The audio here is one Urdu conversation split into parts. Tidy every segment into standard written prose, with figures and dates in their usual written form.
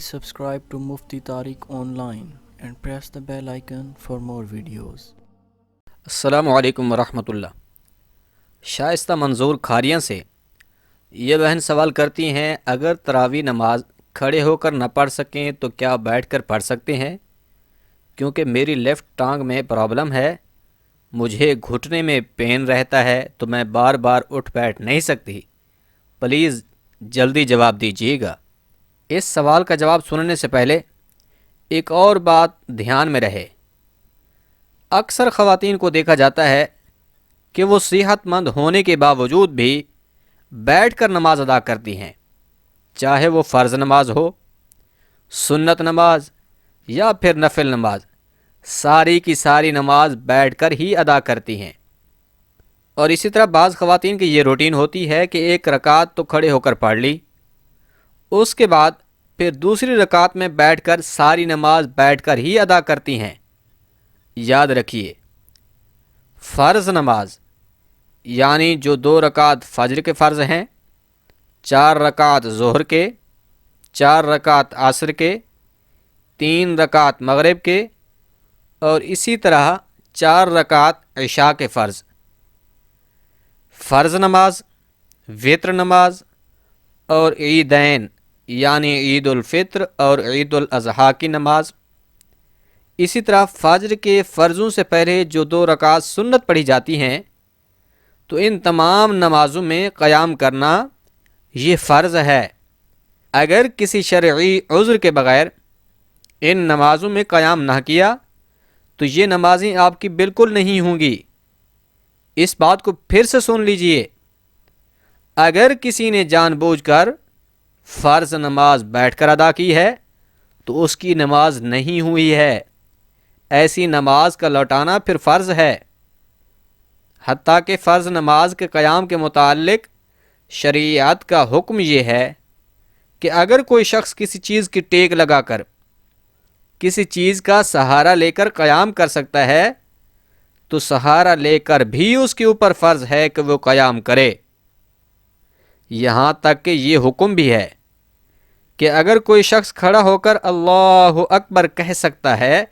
Subscribe to Mufti Tariq Online and press the bell icon for more videos. السلام علیکم ورحمۃ اللہ۔ شائستہ منظور کھاریاں سے یہ بہن سوال کرتی ہیں، اگر تراویح نماز کھڑے ہو کر نہ پڑھ سکیں تو کیا بیٹھ کر پڑھ سکتے ہیں؟ کیونکہ میری لیفٹ ٹانگ میں پرابلم ہے، مجھے گھٹنے میں پین رہتا ہے تو میں بار بار اٹھ بیٹھ نہیں سکتی، پلیز جلدی جواب دیجیے گا۔ اس سوال کا جواب سننے سے پہلے ایک اور بات دھیان میں رہے، اکثر خواتین کو دیکھا جاتا ہے کہ وہ صحت مند ہونے کے باوجود بھی بیٹھ کر نماز ادا کرتی ہیں، چاہے وہ فرض نماز ہو، سنت نماز یا پھر نفل نماز، ساری کی ساری نماز بیٹھ کر ہی ادا کرتی ہیں۔ اور اسی طرح بعض خواتین کی یہ روٹین ہوتی ہے کہ ایک رکعت تو کھڑے ہو کر پڑھ لی، اس کے بعد پھر دوسری رکعت میں بیٹھ کر ساری نماز بیٹھ کر ہی ادا کرتی ہیں۔ یاد رکھیے، فرض نماز یعنی جو 2 رکعت فجر کے فرض ہیں، 4 رکعت ظہر کے، 4 رکعت عصر کے، 3 رکعت مغرب کے، اور اسی طرح 4 رکعت عشاء کے فرض۔ فرض نماز، وتر نماز اور عیدین یعنی عید الفطر اور عید الاضحیٰ کی نماز، اسی طرح فجر کے فرضوں سے پہلے جو 2 رکعت سنت پڑھی جاتی ہیں، تو ان تمام نمازوں میں قیام کرنا یہ فرض ہے۔ اگر کسی شرعی عذر کے بغیر ان نمازوں میں قیام نہ کیا تو یہ نمازیں آپ کی بالکل نہیں ہوں گی۔ اس بات کو پھر سے سن لیجئے، اگر کسی نے جان بوجھ کر فرض نماز بیٹھ کر ادا کی ہے تو اس کی نماز نہیں ہوئی ہے، ایسی نماز کا لوٹانا پھر فرض ہے۔ حتیٰ کہ فرض نماز کے قیام کے متعلق شریعت کا حکم یہ ہے کہ اگر کوئی شخص کسی چیز کی ٹیک لگا کر، کسی چیز کا سہارا لے کر قیام کر سکتا ہے تو سہارا لے کر بھی اس کے اوپر فرض ہے کہ وہ قیام کرے۔ یہاں تک کہ یہ حکم بھی ہے کہ اگر کوئی شخص کھڑا ہو کر اللہ اکبر کہہ سکتا ہے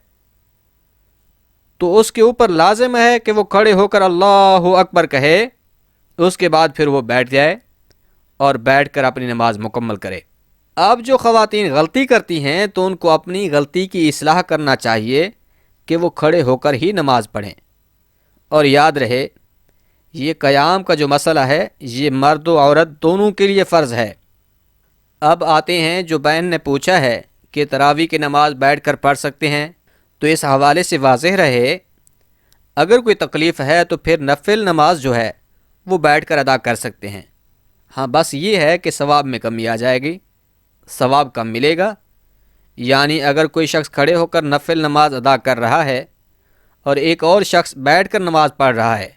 تو اس کے اوپر لازم ہے کہ وہ کھڑے ہو کر اللہ اکبر کہے، اس کے بعد پھر وہ بیٹھ جائے اور بیٹھ کر اپنی نماز مکمل کرے۔ اب جو خواتین غلطی کرتی ہیں تو ان کو اپنی غلطی کی اصلاح کرنا چاہیے کہ وہ کھڑے ہو کر ہی نماز پڑھیں۔ اور یاد رہے، یہ قیام کا جو مسئلہ ہے یہ مرد و عورت دونوں کے لیے فرض ہے۔ اب آتے ہیں جو بہن نے پوچھا ہے کہ تراویح کی نماز بیٹھ کر پڑھ سکتے ہیں، تو اس حوالے سے واضح رہے، اگر کوئی تکلیف ہے تو پھر نفل نماز جو ہے وہ بیٹھ کر ادا کر سکتے ہیں۔ ہاں بس یہ ہے کہ ثواب میں کمی آ جائے گی، ثواب کم ملے گا۔ یعنی اگر کوئی شخص کھڑے ہو کر نفل نماز ادا کر رہا ہے اور ایک اور شخص بیٹھ کر نماز پڑھ رہا ہے،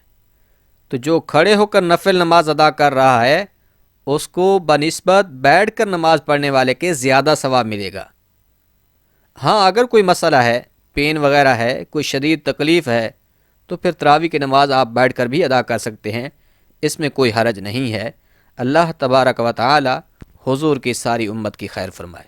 تو جو کھڑے ہو کر نفل نماز ادا کر رہا ہے اس کو بنسبت بیٹھ کر نماز پڑھنے والے کے زیادہ ثواب ملے گا۔ ہاں اگر کوئی مسئلہ ہے، پین وغیرہ ہے، کوئی شدید تکلیف ہے، تو پھر تراویح کی نماز آپ بیٹھ کر بھی ادا کر سکتے ہیں، اس میں کوئی حرج نہیں ہے۔ اللہ تبارک و تعالی حضور کی ساری امت کی خیر فرمائے۔